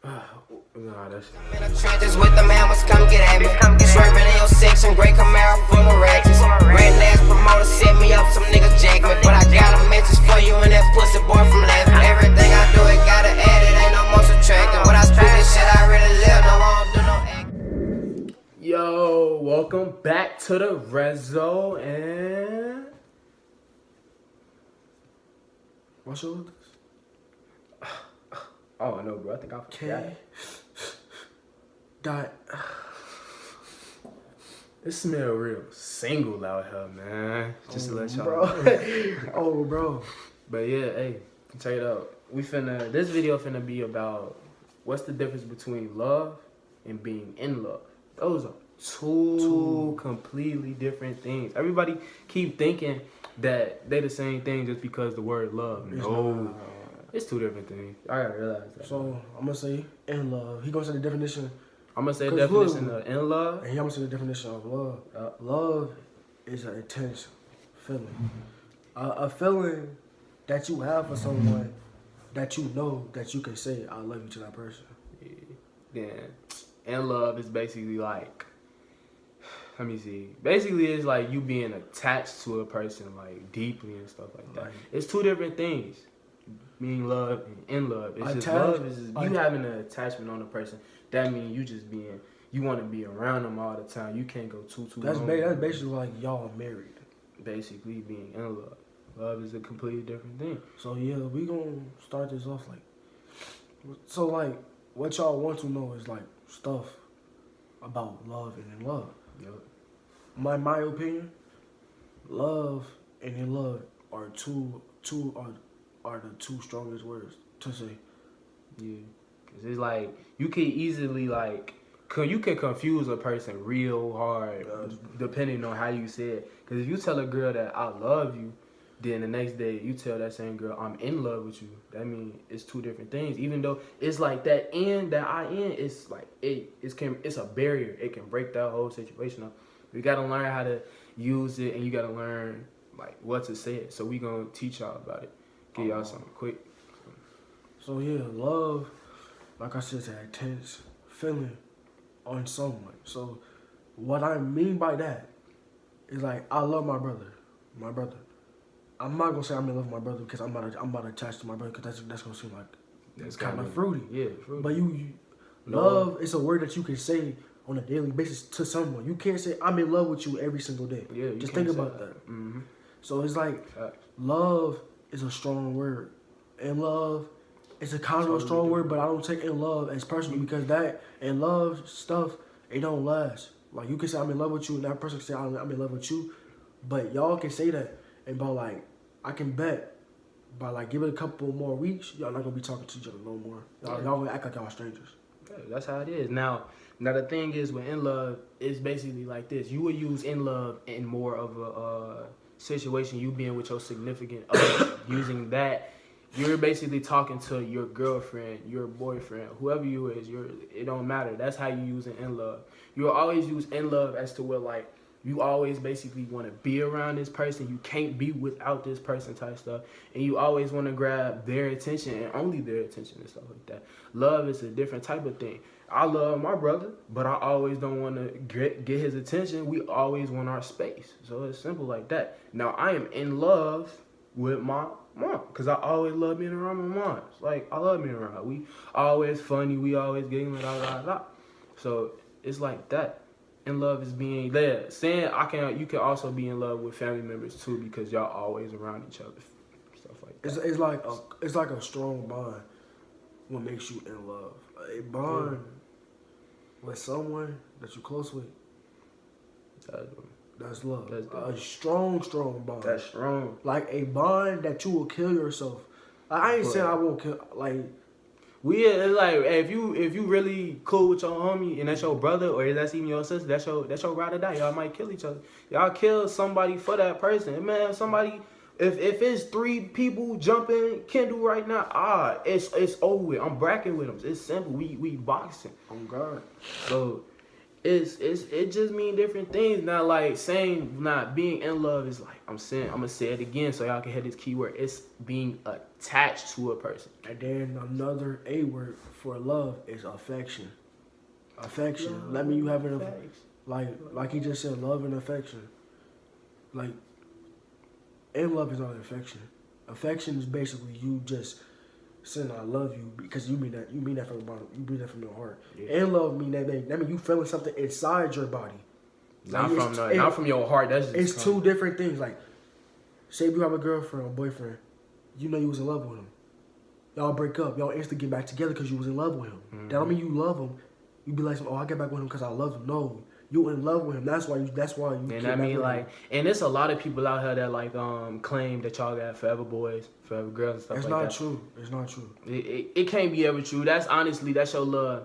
Nah, that's In the trenches with the hammers, come get at me. Swerving in your section, great Camaro full of ratchets. Red ass promoter set me up, some niggas jack me. But I got a message for you and that pussy boy from laughing. Everything I do, it gotta add it, ain't no more subtracting. When I speak this shit, I really live, no, I don't do no acting. Yo, welcome back to the Rezo and What show is this? oh no, bro, I think I forgot. K.døt. It smell real single out here, man. Just to let y'all bro. know. Oh, bro. But yeah, hey, check it out. This video finna be about what's the difference between love and being in love. Those are two completely different things. Everybody keep thinking that they the same thing just because the word love. No, it's two different things. I gotta realize that. So, I'm gonna say in love. He gonna say the definition. I'm gonna say the definition of in love. And he gonna say the definition of love. Love is an intense feeling. A feeling that you have for someone that you know that you can say, I love you to that person. Yeah. Then in love is basically like, let me see. Basically, it's like you being attached to a person like deeply and stuff like that. It's two different things. Being love and in love. It's just love is just you having an attachment on a person. That means you want to be around them all the time. You can't go too long. That's basically like y'all married. Basically being in love. Love is a completely different thing. So yeah, we gonna start this off like what y'all want to know is like stuff about love and in love. Yep. My opinion, love and in love are the two strongest words to say. Yeah, cause it's like you can easily you can confuse a person real hard depending on how you say it. Cause if you tell a girl that I love you, then the next day you tell that same girl I'm in love with you. That means it's two different things. Even though it's like that I in, it's like it's a barrier. It can break that whole situation up. You gotta learn how to use it, and you gotta learn like what to say it. So we gonna teach y'all about it. Give y'all something quick. So yeah, love, like I said, is an intense feeling on someone. So what I mean by that is like I love my brother. I'm not gonna say I'm in love with my brother because I'm not attached to my brother because that's gonna seem like it's kind of fruity. Yeah, fruity. But you love is a word that you can say on a daily basis to someone. You can't say I'm in love with you every single day. Yeah, just think about that. Mm-hmm. So it's like love is a strong word, and love is a kind of a strong word, but I don't take in love as personal because that and love stuff it don't last. Like you can say I'm in love with you, and that person can say I'm in love with you, but y'all can say that, and but like I can bet by like give it a couple more weeks, y'all not gonna be talking to each other no more. Y'all gonna act like y'all strangers. Yeah, that's how it is. Now the thing is with in love, it's basically like this. You would use in love in more of a situation you being with your significant other. Using that, you're basically talking to your girlfriend, your boyfriend, whoever you is. It don't matter. That's how you use it in love. You'll always use in love as to where like you always basically want to be around this person. You can't be without this person type stuff. And you always want to grab their attention and only their attention and stuff like that. Love is a different type of thing. I love my brother, but I always don't want to get his attention. We always want our space. So it's simple like that. Now, I am in love with my mom because I always love being around my mom. Like, I love being around her. We always funny. We always getting So it's like that. In love is being there. Saying you can also be in love with family members too because y'all always around each other. Stuff like that. It's like a strong bond. What makes you in love? A bond with someone that you're close with. That's love. That's a strong bond. That's strong. Like a bond that you will kill yourself. Like, I ain't saying I won't kill. Like it's like if you really cool with your homie and that's your brother or that's even your sister, that's your ride or die. Y'all might kill each other. Y'all kill somebody for that person. Man, somebody. If it's 3 people jumping Kendall right now, it's over with. I'm bracking with them. It's simple. We boxing. Oh God. So it just mean different things. Not like saying not being in love is like I'm gonna say it again so y'all can hear this keyword. It's being attached to a person. And then another A word for love is affection. Affection. Love, That mean you having affection. like he just said, love and affection. Like, in love is not affection. Affection is basically you just saying I love you because you mean that from the bottom, you mean that from your heart. Yeah. And love mean that mean you feeling something inside your body. Not from your heart. That's just it's two different things. Like, say if you have a girlfriend or boyfriend, you know you was in love with him. Y'all break up, y'all instantly get back together because you was in love with him. Mm-hmm. That don't mean you love him. You be like, oh, I get back with him because I love him. No, you in love with him. That's why you. And I mean, like, and there's a lot of people out here that like claim that y'all got forever boys, forever girls, and stuff It's like not that. true. It's not true. It can't be ever true. That's your love.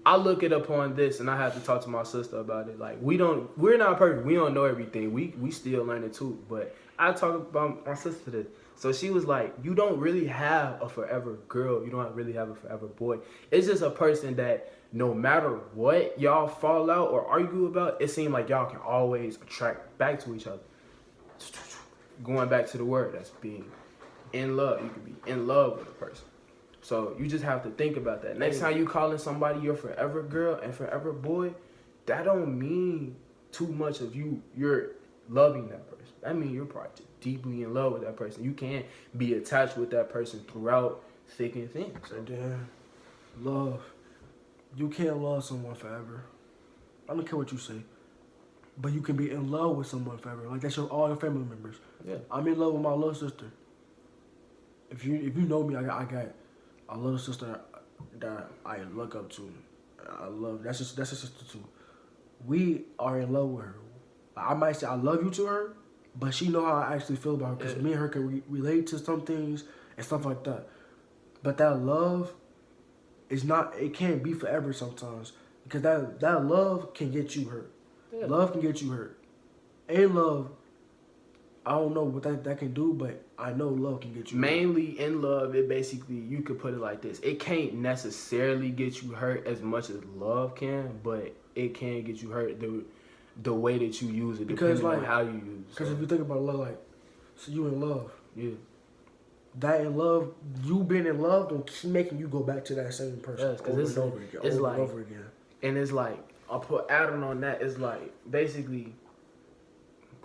I look it upon this, and I have to talk to my sister about it. Like, we're not perfect. We don't know everything. We still learning too. But I talk about my sister this. So she was like, you don't really have a forever girl. You don't really have a forever boy. It's just a person that no matter what y'all fall out or argue about, it seems like y'all can always attract back to each other. Going back to the word, that's being in love. You can be in love with a person. So you just have to think about that. Next time you calling somebody your forever girl and forever boy, that don't mean too much of you're loving that person. That means you're probably just deeply in love with that person. You can't be attached with that person throughout thick and thin. So And then, love. You can't love someone forever. I don't care what you say. But you can be in love with someone forever. Like, that's all your family members. yeah. I'm in love with my little sister. If you know me, I got a little sister that I look up to. I love. That's a sister too. We are in love with her. I might say I love you to her, but she know how I actually feel about her because me and her can relate to some things and stuff like that. But that love is not. It can't be forever sometimes because that love can get you hurt. Yeah. Love can get you hurt. And love, I don't know what that can do, but I know love can get you hurt. Mainly in love, it basically, you could put it like this. It can't necessarily get you hurt as much as love can, but it can get you hurt the way that you use it, Because, depending on like, how you use it. Because if you think about love, like, so you in love. Yeah. That in love, you being in love don't keep making you go back to that same person Yes, 'cause over it's- and over again. it's over like- and over again. And it's like, I'll put add-on on that, it's like, basically,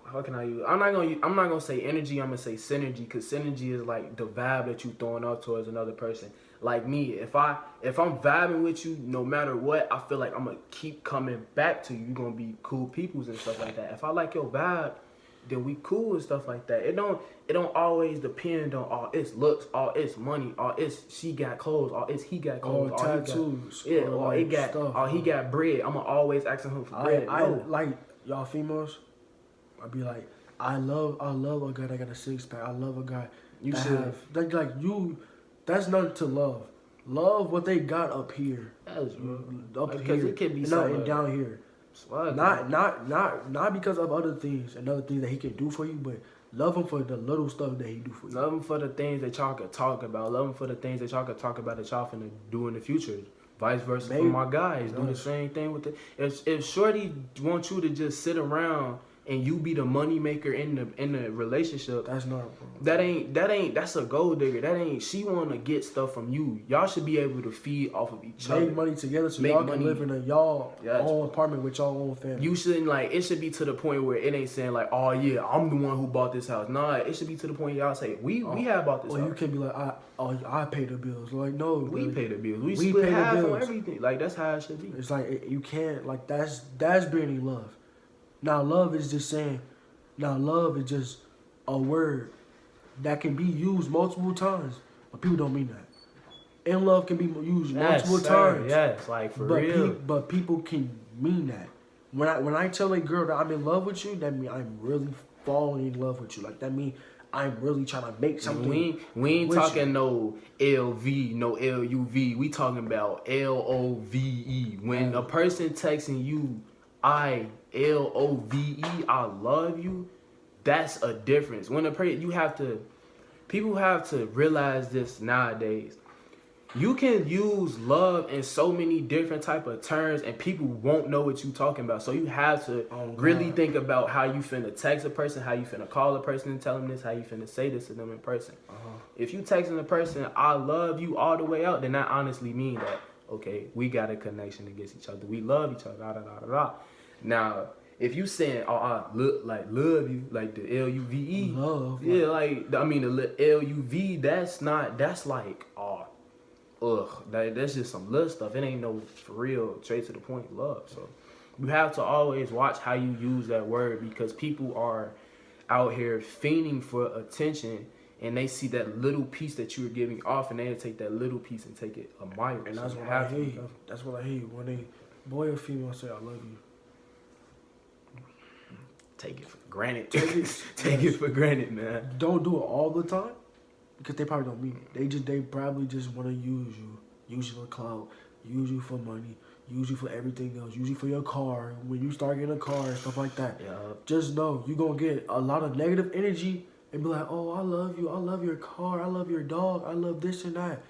how can I use? I'm not gonna say energy. I'm gonna say synergy, because synergy is like the vibe that you throwing off towards another person. Like me, if I'm vibing with you, no matter what, I feel like I'm gonna keep coming back to you. You're gonna be cool peoples and stuff like that. If I like your vibe, then we cool and stuff like that. It don't always depend on all its looks, all its money, all its she got clothes, all its he got clothes, All all tattoos. he got, or all like he got, stuff. all he got bread. I'ma always asking him for bread. I No. like y'all females. I'd be like, I love a guy that got a six pack. I love a guy You that should. have like you. That's nothing to love. Love what they got up here, That's up because here, it can be and not something and down here. swag. Not because of other things and other things that he can do for you, but love him for the little stuff that he do for you. Love him for the things that y'all can talk about. Love him for the things that y'all can talk about that y'all finna do in the future. Vice versa Maybe. for my guys. Do the Yes. same thing with if Shorty wants you to just sit around and you be the money maker in the relationship, That's not a problem. that's a gold digger. She wanna get stuff from you. Y'all should be able to feed off of each other. Make money together so Make y'all money. can live in a y'all Yes. own apartment with y'all own family. You shouldn't it should be to the point where it ain't saying like, oh yeah, I'm the one who bought this house. Nah, it should be to the point y'all say, we have bought this Or house. you can be like, I pay the bills. Like, no, We really. pay the bills. We We split pay the half on bills. everything. Like that's how it should be. It's like you can't like that's being in love. Now love is just saying. Now love is just a word that can be used multiple times, but people don't mean that. In love can be used multiple times. Yes, like for But real. but people can mean that. When I tell a girl that I'm in love with you, that means I'm really falling in love with you. Like that means I'm really trying to make something. We ain't with talking you. no LV, no LUV. We talking about LOVE. When a person texting you, I LOVE, I love you. That's a difference. When people have to realize this nowadays. You can use love in so many different type of terms, and people won't know what you talking about. So you have to really think about how you finna text a person, how you finna call a person and tell them this, how you finna say this to them in person. If you texting a person, I love you all the way out, then that honestly mean that, okay, we got a connection against each other. We love each other, da da da da da. Now, if you saying, oh, I love you, like the L-U-V-E. Love. Yeah, like, I mean, the L-U-V, that's like, that's just some little stuff. It ain't no for real, straight to the point love. So you have to always watch how you use that word, because people are out here fiending for attention, and they see that little piece that you were giving off, and they take that little piece and take it a mile. And that's what I hate. That's what I hate when they, boy or female, say I love you. Take it for granted. Take it for granted, man. Don't do it all the time, because they probably don't mean it. They probably just want to use you for clout, use you for money, use you for everything else, use you for your car. When you start getting a car and stuff like that, just know you're gonna get a lot of negative energy and be like, oh, I love you, I love your car, I love your dog, I love this and that.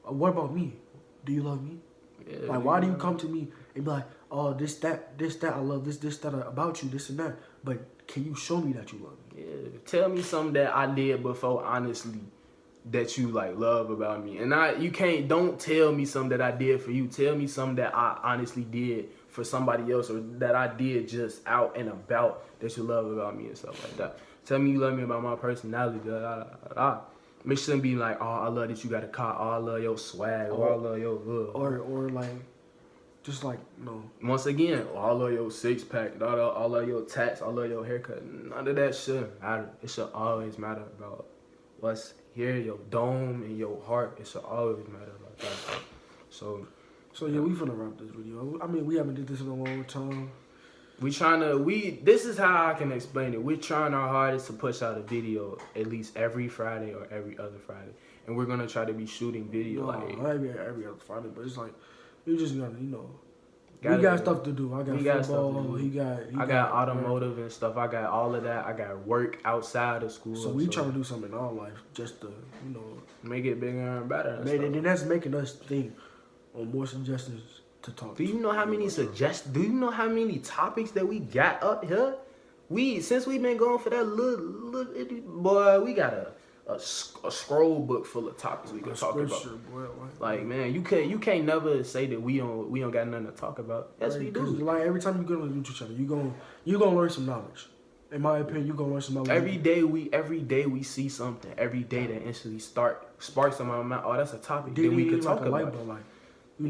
What about me? Do you love me? Yeah, like, why do you come to me and be like, oh, this, that, I love this, that about you, this and that. But can you show me that you love me? Yeah, tell me something that I did before, honestly, that you like love about me. And don't tell me something that I did for you. Tell me something that I honestly did for somebody else, or that I did just out and about that you love about me and stuff like that. Tell me you love me about my personality. It shouldn't be like, oh, I love that you got a car. Oh, I love your swag. Oh, I love your hood. Or like, just like, no. Once again, oh, I love your six pack. I love your tats. I love your haircut. None of that should matter. It should always matter about what's here, your dome and your heart. It should always matter about that. So yeah, we finna wrap this video. I mean, we haven't did this in a long time. This is how I can explain it. We're trying our hardest to push out a video at least every Friday or every other Friday. And we're gonna try to be shooting video every other Friday, but it's like, you just gotta, we got stuff to do. I got football. I got automotive and stuff. I got all of that. I got work outside of school. So we trying to do something in our life just to, make it bigger and better. And that's making us think on more suggestions to talk. Do you know how many Do you know how many topics that we got up here? Since we've been going for that little boy, we got a scroll book full of topics we can talk about. Boy, like, man, you can't never say that we don't got nothing to talk about. Yes, we do. Like, every time you go on the YouTube channel, you gonna learn some knowledge. In my opinion, you gonna learn some knowledge. Every day we see something. Every day that instantly sparks in my mind. Oh, that's a topic that we could talk about. We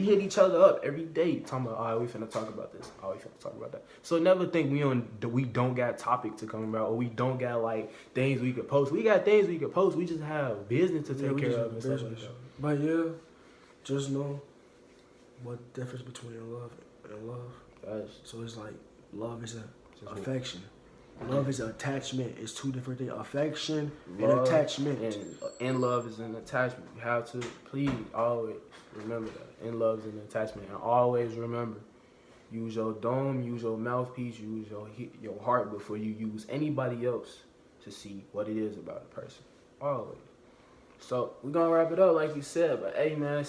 hit each other up every day talking about, all right, we finna talk about this. Oh, we finna talk about that. So never think we don't got topic to come about, or we don't got like things we could post. We got things we could post. We just have business to take care of and stuff like that. But yeah, just know what the difference between love and love. So it's like, love is affection. Love is attachment. It's two different things. Affection and attachment. And love is an attachment. You have to please always remember that. And love is an attachment. And always remember, use your dome, use your mouthpiece, use your heart before you use anybody else to see what it is about a person. Always. So we're gonna wrap it up like we said. But hey, man,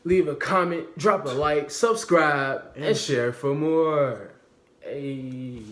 leave a comment, drop a like, subscribe, and share for more. Hey.